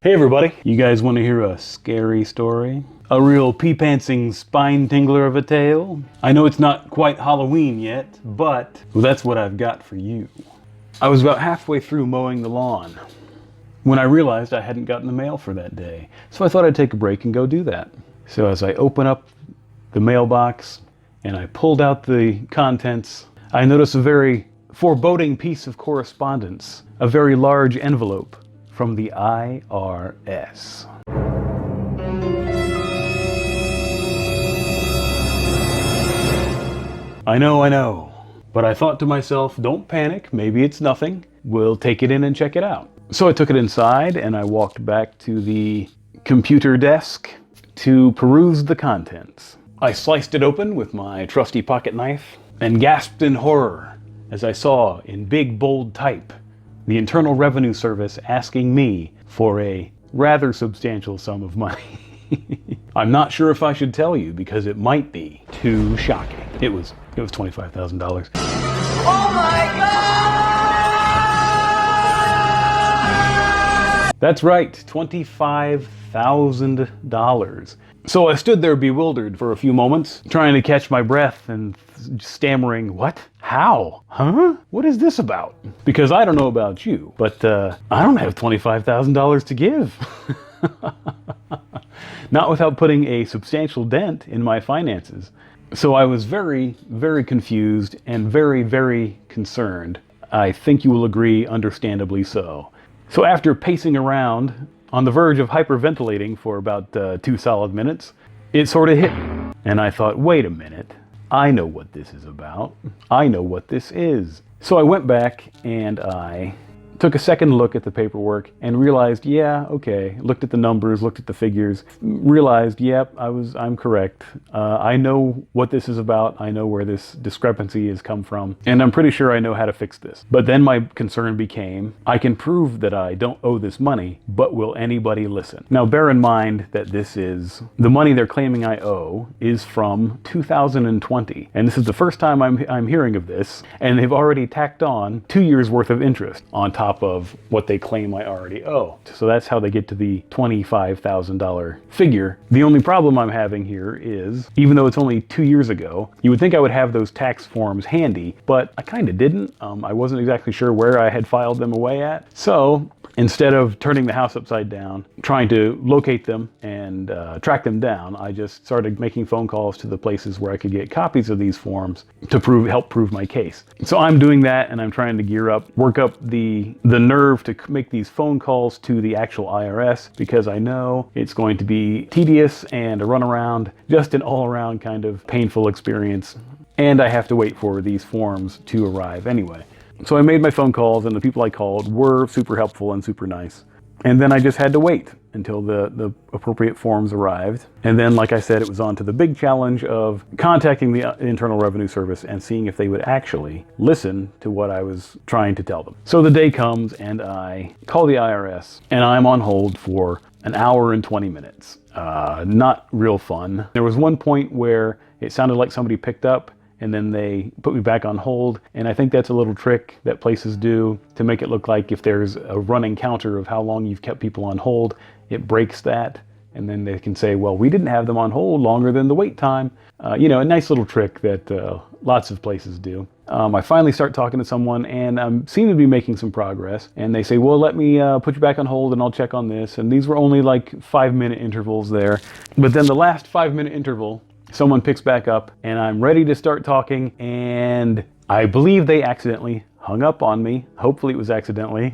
Hey everybody, you guys want to hear a scary story? A real pee-pantsing spine-tingler of a tale? I know it's not quite Halloween yet, but well, that's what I've got for you. I was about halfway through mowing the lawn when I realized I hadn't gotten the mail for that day, so I thought I'd take a break and go do that. So as I open up the mailbox and I pulled out the contents, I noticed a very foreboding piece of correspondence, a very large envelope from the IRS. I know, but I thought to myself, don't panic, maybe it's nothing. We'll take it in and check it out. So I took it inside and I walked back to the computer desk to peruse the contents. I sliced it open with my trusty pocket knife and gasped in horror as I saw in big bold type the Internal Revenue Service asking me for a rather substantial sum of money. I'm not sure if I should tell you because it might be too shocking. It was $25,000. Oh my God! That's right, $25,000. So I stood there bewildered for a few moments, trying to catch my breath and stammering, what? How? Huh? What is this about? Because I don't know about you, but I don't have $25,000 to give. Not without putting a substantial dent in my finances. So I was very, very confused and very, very concerned. I think you will agree, understandably so. So after pacing around, on the verge of hyperventilating for about 2 solid minutes, it sort of hit me. And I thought, wait a minute, I know what this is about. I know what this is. So I went back and I took a second look at the paperwork and realized, yeah, okay, looked at the numbers, looked at the figures, realized, yep, I'm correct. I know what this is about. I know where this discrepancy has come from, and I'm pretty sure I know how to fix this. But then my concern became, I can prove that I don't owe this money, but will anybody listen? Now bear in mind that this is, the money they're claiming I owe is from 2020, and this is the first time I'm hearing of this, and they've already tacked on 2 years worth of interest on top of what they claim I already owe. So that's how they get to the $25,000 figure. The only problem I'm having here is, even though it's only 2 years ago, you would think I would have those tax forms handy, but I kind of didn't. I wasn't exactly sure where I had filed them away at. So instead of turning the house upside down, trying to locate them and track them down, I just started making phone calls to the places where I could get copies of these forms to help prove my case. So I'm doing that, and I'm trying to gear up, work up the nerve to make these phone calls to the actual IRS, because I know it's going to be tedious and a runaround, just an all-around kind of painful experience. And I have to wait for these forms to arrive anyway. So I made my phone calls, and the people I called were super helpful and super nice. And then I just had to wait until the appropriate forms arrived. And then, like I said, it was on to the big challenge of contacting the Internal Revenue Service and seeing if they would actually listen to what I was trying to tell them. So the day comes and I call the IRS, and I'm on hold for an hour and 20 minutes. Not real fun. There was one point where it sounded like somebody picked up, and then they put me back on hold. And I think that's a little trick that places do to make it look like if there's a running counter of how long you've kept people on hold, it breaks that. And then they can say, well, we didn't have them on hold longer than the wait time. You know, a nice little trick that lots of places do. I finally start talking to someone, and I seem to be making some progress. And they say, well, let me put you back on hold and I'll check on this. And these were only like 5-minute intervals there. But then the last 5-minute interval, someone picks back up, and I'm ready to start talking, and I believe they accidentally hung up on me. Hopefully it was accidentally.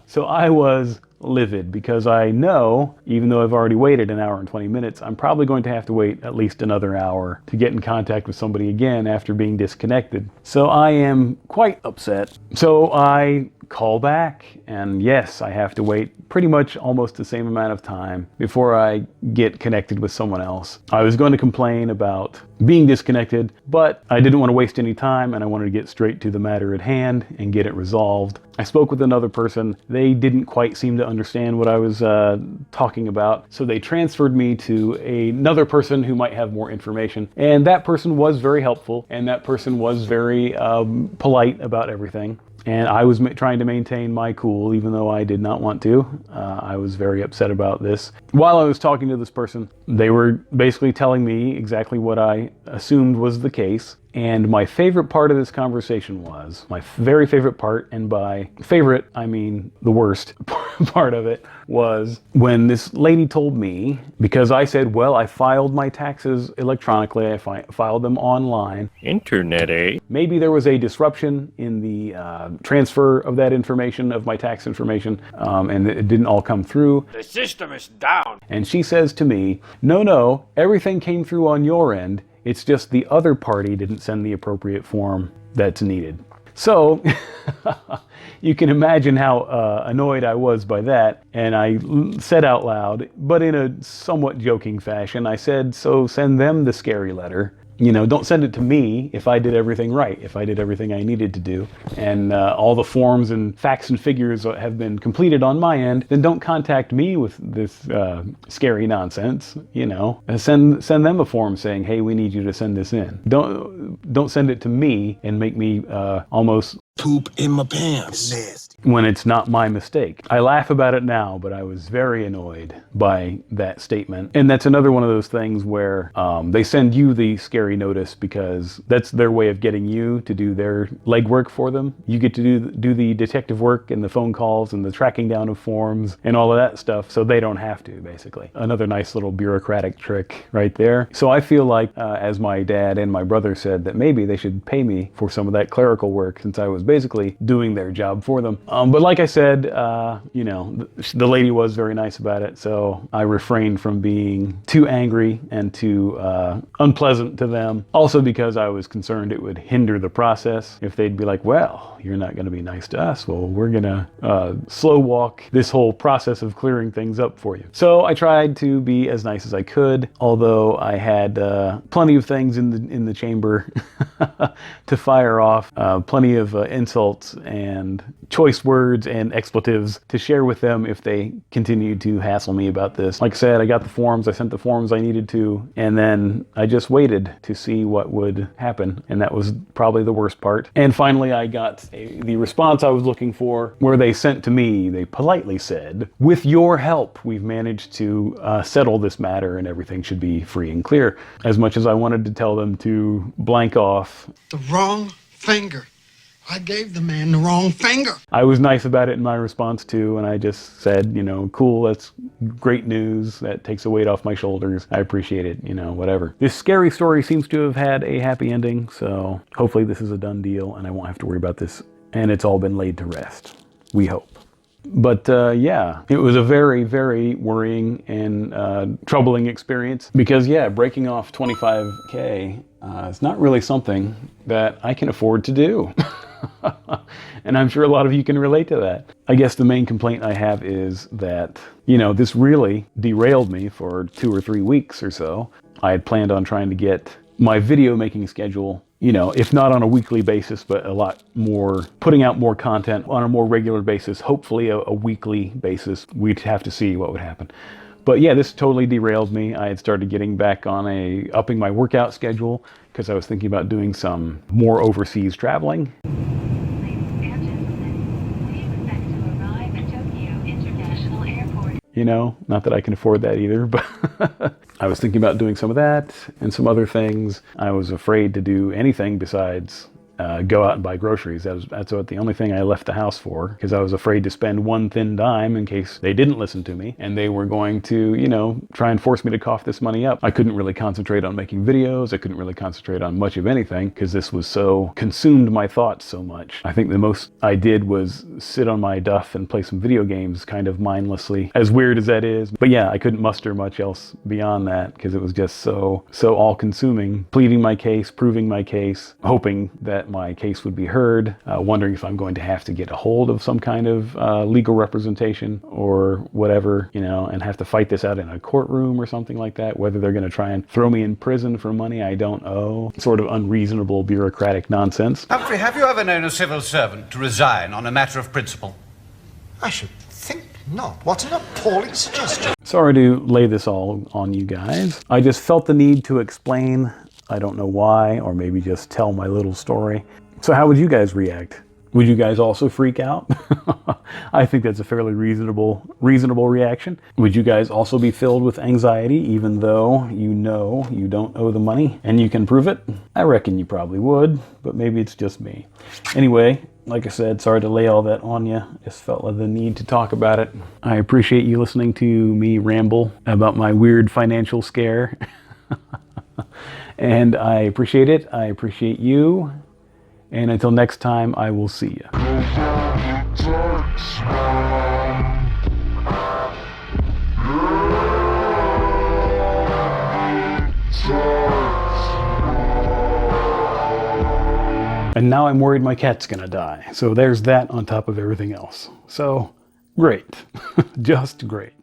So I was livid, because I know, even though I've already waited an hour and 20 minutes, I'm probably going to have to wait at least another hour to get in contact with somebody again after being disconnected. So I am quite upset. So I call back, and yes, I have to wait pretty much almost the same amount of time before I get connected with someone else. I was going to complain about being disconnected, but I didn't want to waste any time, and I wanted to get straight to the matter at hand and get it resolved. I spoke with another person. They didn't quite seem to understand what I was talking about, so they transferred me to another person who might have more information, and that person was very helpful, and that person was very polite about everything. And I was trying to maintain my cool, even though I did not want to. I was very upset about this. While I was talking to this person, they were basically telling me exactly what I assumed was the case. And my favorite part of this conversation was, my very favorite part, and by favorite, I mean the worst part of it, was when this lady told me, because I said, well, I filed my taxes electronically, I filed them online. Internet, eh? Maybe there was a disruption in the transfer of that information, of my tax information, and it didn't all come through. The system is down. And she says to me, no, everything came through on your end. It's just the other party didn't send the appropriate form that's needed. So you can imagine how annoyed I was by that. And I said out loud, but in a somewhat joking fashion, I said, so send them the scary letter. You know, don't send it to me if I did everything right, if I did everything I needed to do, and all the forms and facts and figures have been completed on my end, then don't contact me with this scary nonsense, you know. Send them a form saying, hey, we need you to send this in. Don't send it to me and make me almost poop in my pants. Nasty. When it's not my mistake. I laugh about it now, but I was very annoyed by that statement. And that's another one of those things where they send you the scary notice because that's their way of getting you to do their legwork for them. You get to do the detective work and the phone calls and the tracking down of forms and all of that stuff, so they don't have to, basically. Another nice little bureaucratic trick right there. So I feel like, as my dad and my brother said, that maybe they should pay me for some of that clerical work, since I was basically doing their job for them. But like I said, you know, the lady was very nice about it, so I refrained from being too angry and too unpleasant to them. Also because I was concerned it would hinder the process. If they'd be like, well, you're not going to be nice to us, well, we're going to slow walk this whole process of clearing things up for you. So I tried to be as nice as I could, although I had plenty of things in the chamber to fire off, plenty of insults and choice words and expletives to share with them if they continued to hassle me about this. Like I said, I got the forms, I sent the forms I needed to, and then I just waited to see what would happen, and that was probably the worst part. And finally I got the response I was looking for, where they sent to me, they politely said, with your help, we've managed to settle this matter and everything should be free and clear. As much as I wanted to tell them to blank off. The wrong finger. I gave the man the wrong finger. I was nice about it in my response too, and I just said, you know, cool, that's great news. That takes a weight off my shoulders. I appreciate it, you know, whatever. This scary story seems to have had a happy ending, so hopefully this is a done deal and I won't have to worry about this, and it's all been laid to rest. We hope. But yeah, it was a very, very worrying and troubling experience because, yeah, breaking off 25K is not really something that I can afford to do. And I'm sure a lot of you can relate to that. I guess the main complaint I have is that, you know, this really derailed me for 2 or 3 weeks or so. I had planned on trying to get my video making schedule, you know, if not on a weekly basis, but a lot more, putting out more content on a more regular basis, hopefully a weekly basis. We'd have to see what would happen. But yeah, this totally derailed me. I had started getting back on upping my workout schedule because I was thinking about doing some more overseas traveling. You know, not that I can afford that either, but I was thinking about doing some of that and some other things. I was afraid to do anything besides go out and buy groceries. That's what the only thing I left the house for, because I was afraid to spend one thin dime in case they didn't listen to me and they were going to, you know, try and force me to cough this money up. I couldn't really concentrate on making videos. I couldn't really concentrate on much of anything because this was so consumed my thoughts so much. I think the most I did was sit on my duff and play some video games kind of mindlessly, as weird as that is. But yeah, I couldn't muster much else beyond that because it was just so all-consuming. Pleading my case, proving my case, hoping that my case would be heard, wondering if I'm going to have to get a hold of some kind of legal representation or whatever, you know, and have to fight this out in a courtroom or something like that. Whether they're going to try and throw me in prison for money I don't owe. Sort of unreasonable bureaucratic nonsense. Humphrey, have you ever known a civil servant to resign on a matter of principle? I should think not. What an appalling suggestion. Sorry to lay this all on you guys. I just felt the need to explain. I don't know why, or maybe just tell my little story. So how would you guys react Would you guys also freak out? I think that's a fairly reasonable reaction. Would you guys also be filled with anxiety even though you know you don't owe the money and you can prove it? I reckon you probably would, but maybe it's just me. Anyway, like I said, sorry to lay all that on you. Just felt like the need to talk about it. I appreciate you listening to me ramble about my weird financial scare. And I appreciate it. I appreciate you. And until next time, I will see you. And now I'm worried my cat's gonna die. So there's that on top of everything else. So great. Just great.